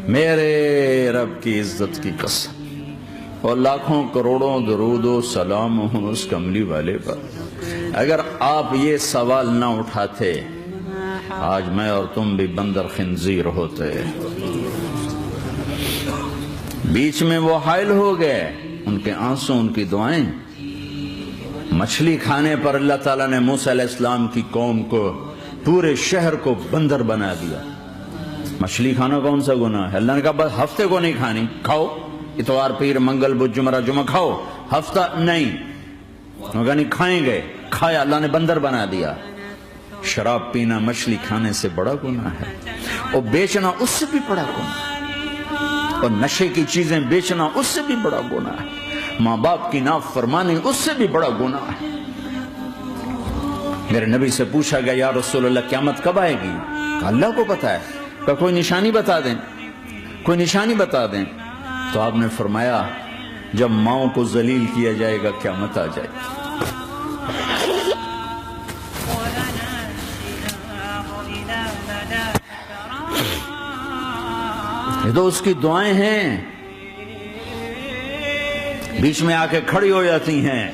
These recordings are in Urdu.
میرے رب کی عزت کی قسم، اور لاکھوں کروڑوں درود و سلام ہوں اس کملی والے پر، اگر آپ یہ سوال نہ اٹھاتے آج میں اور تم بھی بندر خنزیر ہوتے۔ بیچ میں وہ حائل ہو گئے، ان کے آنسو، ان کی دعائیں۔ مچھلی کھانے پر اللہ تعالیٰ نے موسیٰ علیہ السلام کی قوم کو، پورے شہر کو بندر بنا دیا۔ مچھلی کھانا کون سا گناہ ہے؟ اللہ نے کہا بس ہفتے کو نہیں کھانی، کھاؤ اتوار پیر منگل بدھ جمعہ جمعہ کھاؤ، ہفتہ نہیں۔ انہوں نے کہا نہیں کھائیں گے، کھایا، اللہ نے بندر بنا دیا۔ شراب پینا مچھلی کھانے سے بڑا گناہ ہے، اور بیچنا اس سے بھی بڑا گناہ ہے، اور نشے کی چیزیں بیچنا اس سے بھی بڑا گناہ ہے، ماں باپ کی نافرمانی اس سے بھی بڑا گناہ ہے۔ میرے نبی سے پوچھا گیا یا رسول اللہ قیامت کب آئے گی؟ کہا اللہ کو پتا ہے۔ کہا کوئی نشانی بتا دیں، کوئی نشانی بتا دیں۔ تو آپ نے فرمایا جب ماؤں کو ذلیل کیا جائے گا قیامت آ جائے گی۔ یہ تو اس کی دعائیں ہیں، بیچ میں آ کے کھڑی ہو جاتی ہیں۔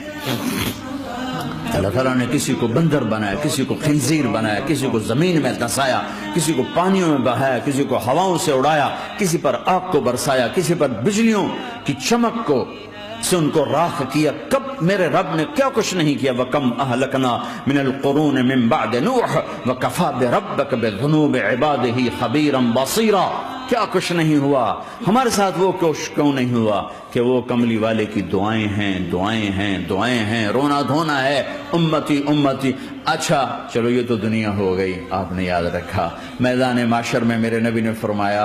اللہ تعالیٰ نے کسی کو بندر بنایا، کسی کو خنزیر بنایا، کسی کو زمین میں دھسایا، کسی کو پانیوں میں بہایا، کسی کو ہواؤں سے اڑایا، کسی پر آگ کو برسایا، کسی پر بجلیوں کی چمک کو سے ان کو راکھ کیا۔ کب میرے رب نے کیا کچھ نہیں کیا۔ وَكَمْ أَهْلَكْنَا مِنَ الْقُرُونِ مِن بَعْدِ نُوحٍ وَكَفَى بِرَبِّكَ بِذُنُوبِ عِبَادِهِ خَبِيرًا بَصِيرًا۔ کیا کچھ نہیں ہوا ہمارے ساتھ، وہ کیوں نہیں ہوا کہ وہ کملی والے کی دعائیں ہیں، دعائیں ہیں، دعائیں ہیں، رونا دھونا ہے، امتی امتی۔ اچھا چلو یہ تو دنیا ہو گئی، آپ نے یاد رکھا میدان معاشر میں میرے نبی نے فرمایا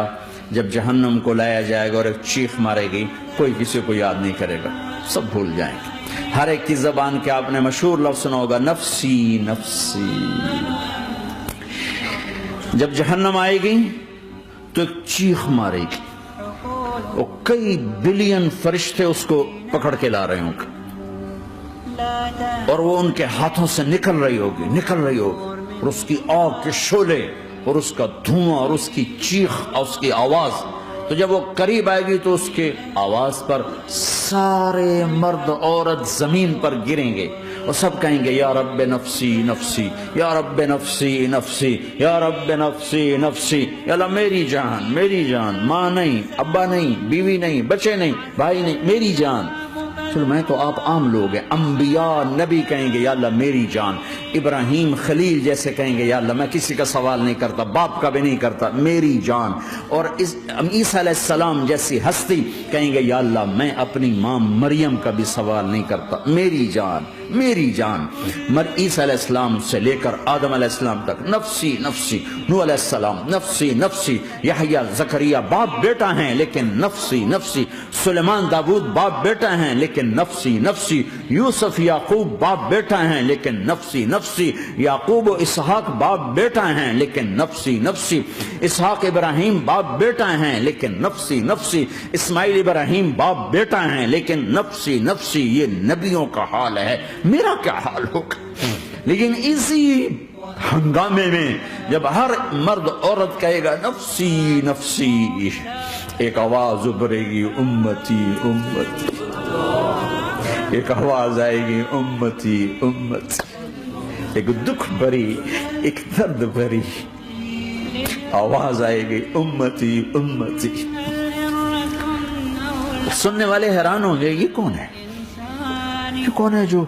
جب جہنم کو لایا جائے گا اور ایک چیخ مارے گی، کوئی کسی کو یاد نہیں کرے گا، سب بھول جائیں گے۔ ہر ایک کی زبان کے آپ نے مشہور لفظ سنا ہوگا نفسی نفسی۔ جب جہنم آئے گی تو ایک چیخ مارے گی، اور کئی بلین فرشتے اس کو پکڑ کے لا رہے ہوں گے، اور وہ ان کے ہاتھوں سے نکل رہی ہوگی، اور اس کی آگ کے شعلے اور اس کا دھواں اور اس کی چیخ اور اس کی آواز۔ تو جب وہ قریب آئے گی تو اس کے آواز پر سارے مرد عورت زمین پر گریں گے، اور سب کہیں گے یا رب نفسی نفسی، یا رب نفسی نفسی، یا رب نفسی نفسی۔ یا اللہ میری جان، میری جان، ماں نہیں، ابا نہیں، بیوی نہیں، بچے نہیں، بھائی نہیں، میری جان۔ چلو میں تو آپ عام لوگ ہیں، انبیاء نبی کہیں گے یا اللہ میری جان، ابراہیم خلیل جیسے کہیں گے یا اللہ میں کسی کا سوال نہیں کرتا، باپ کا بھی نہیں کرتا، میری جان۔ اور عیسیٰ علیہ السلام جیسی ہستی کہیں گے یا اللہ میں اپنی ماں مریم کا بھی سوال نہیں کرتا، میری جان، میری جان۔ عیسیٰ علیہ السلام سے لے کر آدم علیہ السلام تک نفسی نفسی، نوح علیہ السلام نفسی نفسی، یحییٰ زکریا باپ بیٹا ہیں لیکن نفسی نفسی، سلیمان داؤد باپ بیٹا ہیں لیکن نفسی نفسی، یوسف یعقوب باپ بیٹا ہیں لیکن نفسی نفسی، یعقوب و اسحاق باپ بیٹا ہیں لیکن نفسی نفسی، اسحاق ابراہیم باپ بیٹا ہیں لیکن نفسی نفسی، اسماعیل ابراہیم باپ بیٹا ہیں لیکن نفسی نفسی۔ یہ نبیوں کا حال ہے، میرا کیا حال ہوگا؟ لیکن اسی ہنگامے میں جب ہر مرد عورت کہے گا نفسی نفسی، ایک آواز ابھرے گی امتی امتی، ایک آواز آئے گی امتی امتی، ایک دکھ بھری، ایک درد بھری آواز آئے گی امتی امتی۔ سننے والے حیران ہوں گے یہ کون ہے، یہ کون ہے جو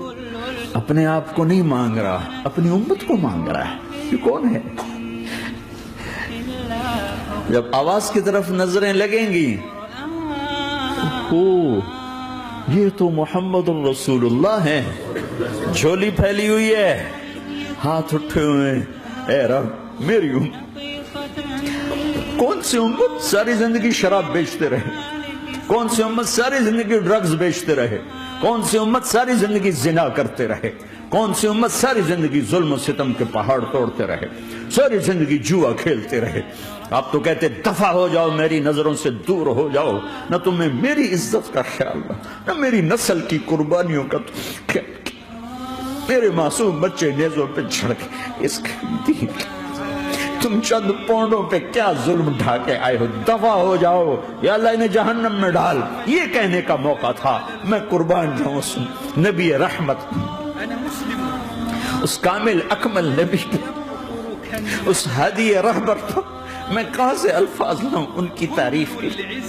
اپنے آپ کو نہیں مانگ رہا، اپنی امت کو مانگ رہا ہے، یہ کون ہے؟ جب آواز کی طرف نظریں لگیں گی، یہ تو محمد الرسول اللہ ہے، جھولی پھیلی ہوئی ہے، ہاتھ اٹھے ہوئے، اے رب میری امت۔ کون سی امت ساری زندگی شراب بیچتے رہے، کون سی امت ساری زندگی ڈرگز بیچتے رہے، کون سی امت ساری زندگی زنا کرتے رہے، کون سی امت ساری زندگی ظلم و ستم کے پہاڑ توڑتے رہے، ساری زندگی جوا کھیلتے رہے۔ آپ تو کہتے دفع ہو جاؤ، میری نظروں سے دور ہو جاؤ، نہ تمہیں میری عزت کا خیال نہ میری نسل کی قربانیوں کا خیال، میرے معصوم بچے نیزوں پہ جھڑ کے اس دین تم چند پونڈوں پہ کیا ظلم ڈھا کے آئے ہو، دفع ہو جاؤ، یا اللہ انہیں جہنم میں ڈال. یہ کہنے کا موقع تھا. میں قربان جاؤں اس نبی رحمت، اس کامل اکمل نبی پہ، اس ہادی رہبر پر میں کہاں سے الفاظ لاؤں ان کی تعریف کے لیے.